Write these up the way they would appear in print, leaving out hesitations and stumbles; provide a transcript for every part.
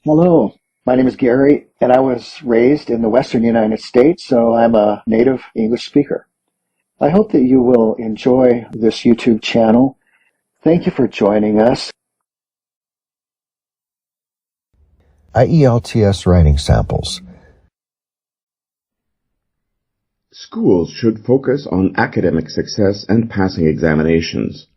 Hello, my name is Gary, and I was raised in the Western United States, so I'm a native English speaker. I hope that you will enjoy this YouTube channel. Thank you for joining us. IELTS writing samples. Schools should focus on academic success and passing examinations.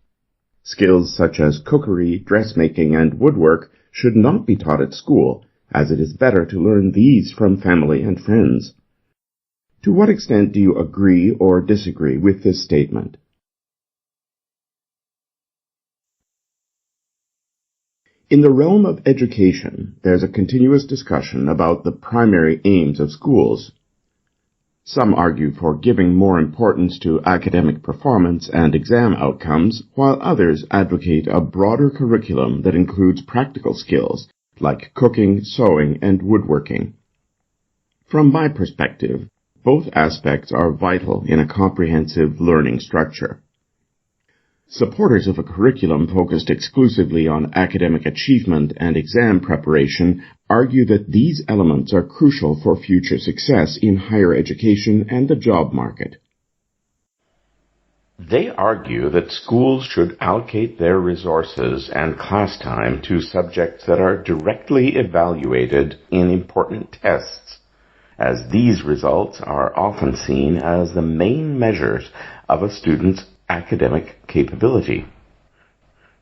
Skills such as cookery, dressmaking, and woodwork should not be taught at school, as it is better to learn these from family and friends. To what extent do you agree or disagree with this statement? In the realm of education, there's a continuous discussion about the primary aims of schools. Some argue for giving more importance to academic performance and exam outcomes, while others advocate a broader curriculum that includes practical skills like cooking, sewing, and woodworking. From my perspective, both aspects are vital in a comprehensive learning structure. Supporters of a curriculum focused exclusively on academic achievement and exam preparation argue that these elements are crucial for future success in higher education and the job market. They argue that schools should allocate their resources and class time to subjects that are directly evaluated in important tests, as these results are often seen as the main measures of a student's academic capability.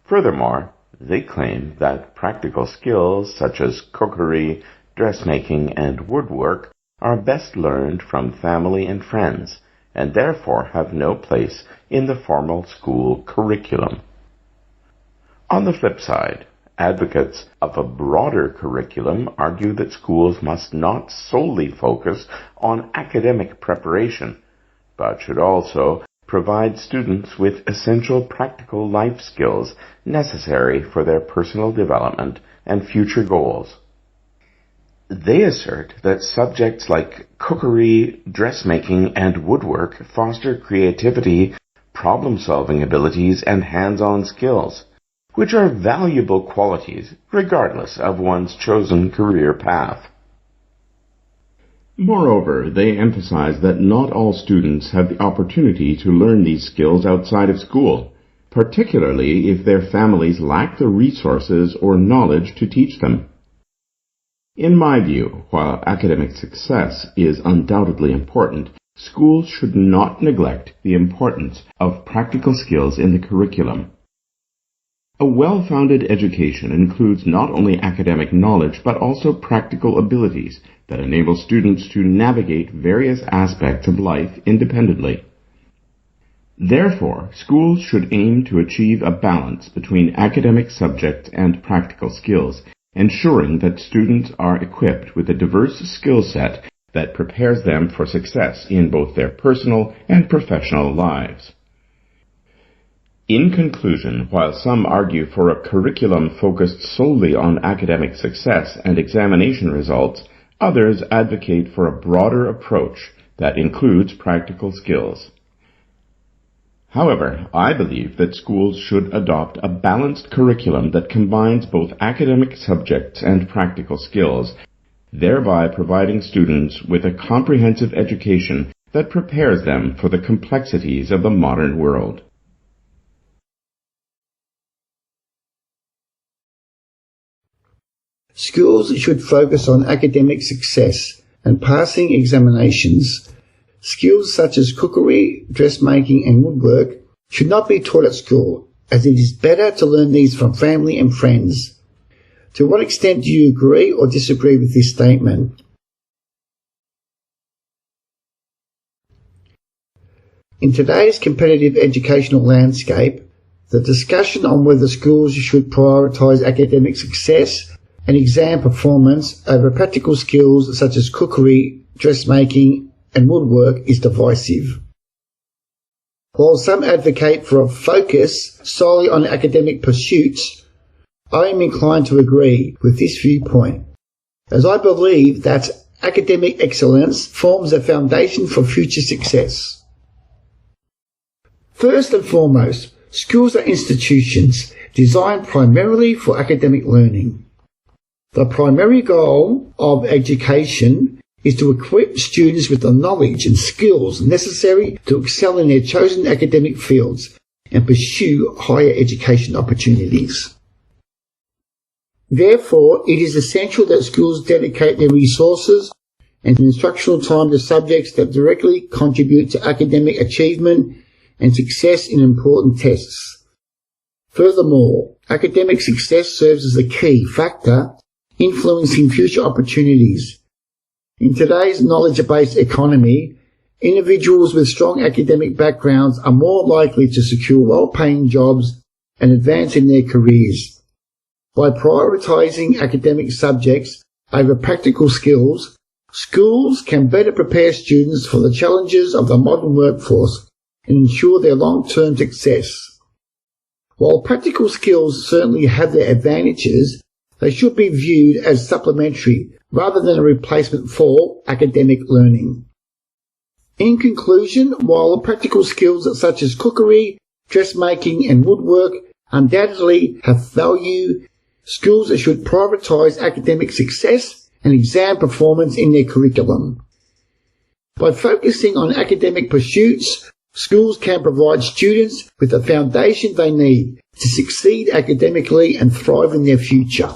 Furthermore, they claim that practical skills such as cookery, dressmaking, and woodwork are best learned from family and friends, and therefore have no place in the formal school curriculum. On the flip side, advocates of a broader curriculum argue that schools must not solely focus on academic preparation, but should also provide students with essential practical life skills necessary for their personal development and future goals. They assert that subjects like cookery, dressmaking, and woodwork foster creativity, problem-solving abilities, and hands-on skills, which are valuable qualities regardless of one's chosen career path. Moreover, they emphasize that not all students have the opportunity to learn these skills outside of school, particularly if their families lack the resources or knowledge to teach them. In my view, while academic success is undoubtedly important, schools should not neglect the importance of practical skills in the curriculum. A well-founded education includes not only academic knowledge but also practical abilities that enable students to navigate various aspects of life independently. Therefore, schools should aim to achieve a balance between academic subjects and practical skills, ensuring that students are equipped with a diverse skill set that prepares them for success in both their personal and professional lives. In conclusion, while some argue for a curriculum focused solely on academic success and examination results, others advocate for a broader approach that includes practical skills. However, I believe that schools should adopt a balanced curriculum that combines both academic subjects and practical skills, thereby providing students with a comprehensive education that prepares them for the complexities of the modern world. Schools should focus on academic success and passing examinations. Skills such as cookery, dressmaking, and woodwork should not be taught at school, as it is better to learn these from family and friends. To what extent do you agree or disagree with this statement? In today's competitive educational landscape, the discussion on whether schools should prioritise academic success and exam performance over practical skills such as cookery, dressmaking, and woodwork is divisive. While some advocate for a focus solely on academic pursuits, I am inclined to agree with this viewpoint, as I believe that academic excellence forms a foundation for future success. First and foremost, schools are institutions designed primarily for academic learning. The primary goal of education is to equip students with the knowledge and skills necessary to excel in their chosen academic fields and pursue higher education opportunities. Therefore, it is essential that schools dedicate their resources and instructional time to subjects that directly contribute to academic achievement and success in important tests. Furthermore, academic success serves as a key factor influencing future opportunities. In today's knowledge-based economy, individuals with strong academic backgrounds are more likely to secure well-paying jobs and advance in their careers. By prioritizing academic subjects over practical skills, schools can better prepare students for the challenges of the modern workforce and ensure their long-term success. While practical skills certainly have their advantages, they should be viewed as supplementary rather than a replacement for academic learning. In conclusion, while practical skills such as cookery, dressmaking and woodwork undoubtedly have value, schools should prioritise academic success and exam performance in their curriculum. By focusing on academic pursuits, schools can provide students with the foundation they need to succeed academically and thrive in their future.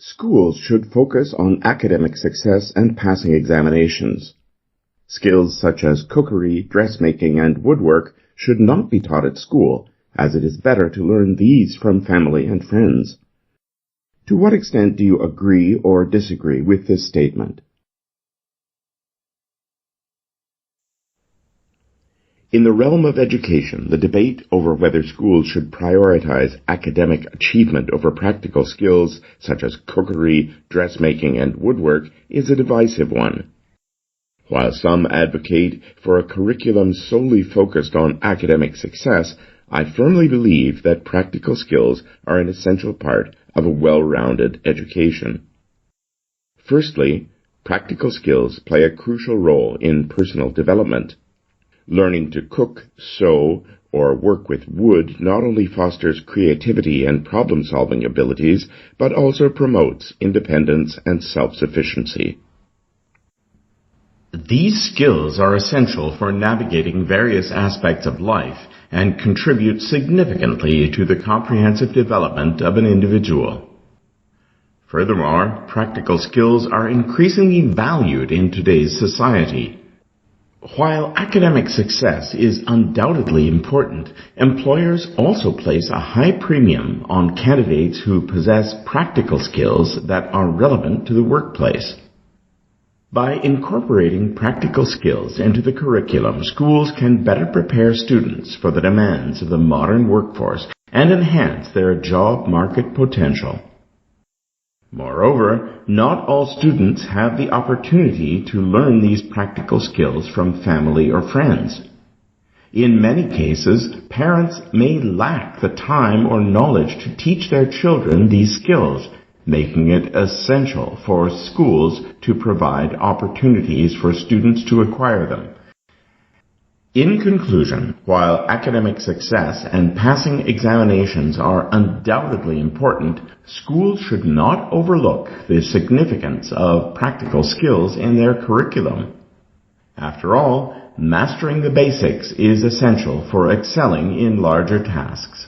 Schools should focus on academic success and passing examinations. Skills such as cookery, dressmaking, and woodwork should not be taught at school, as it is better to learn these from family and friends. To what extent do you agree or disagree with this statement? In the realm of education, the debate over whether schools should prioritize academic achievement over practical skills such as cookery, dressmaking, and woodwork is a divisive one. While some advocate for a curriculum solely focused on academic success, I firmly believe that practical skills are an essential part of a well-rounded education. Firstly, practical skills play a crucial role in personal development. Learning to cook, sew, or work with wood not only fosters creativity and problem-solving abilities, but also promotes independence and self-sufficiency. These skills are essential for navigating various aspects of life and contribute significantly to the comprehensive development of an individual. Furthermore, practical skills are increasingly valued in today's society. While academic success is undoubtedly important, employers also place a high premium on candidates who possess practical skills that are relevant to the workplace. By incorporating practical skills into the curriculum, schools can better prepare students for the demands of the modern workforce and enhance their job market potential. Moreover, not all students have the opportunity to learn these practical skills from family or friends. In many cases, parents may lack the time or knowledge to teach their children these skills, making it essential for schools to provide opportunities for students to acquire them. In conclusion, while academic success and passing examinations are undoubtedly important, schools should not overlook the significance of practical skills in their curriculum. After all, mastering the basics is essential for excelling in larger tasks.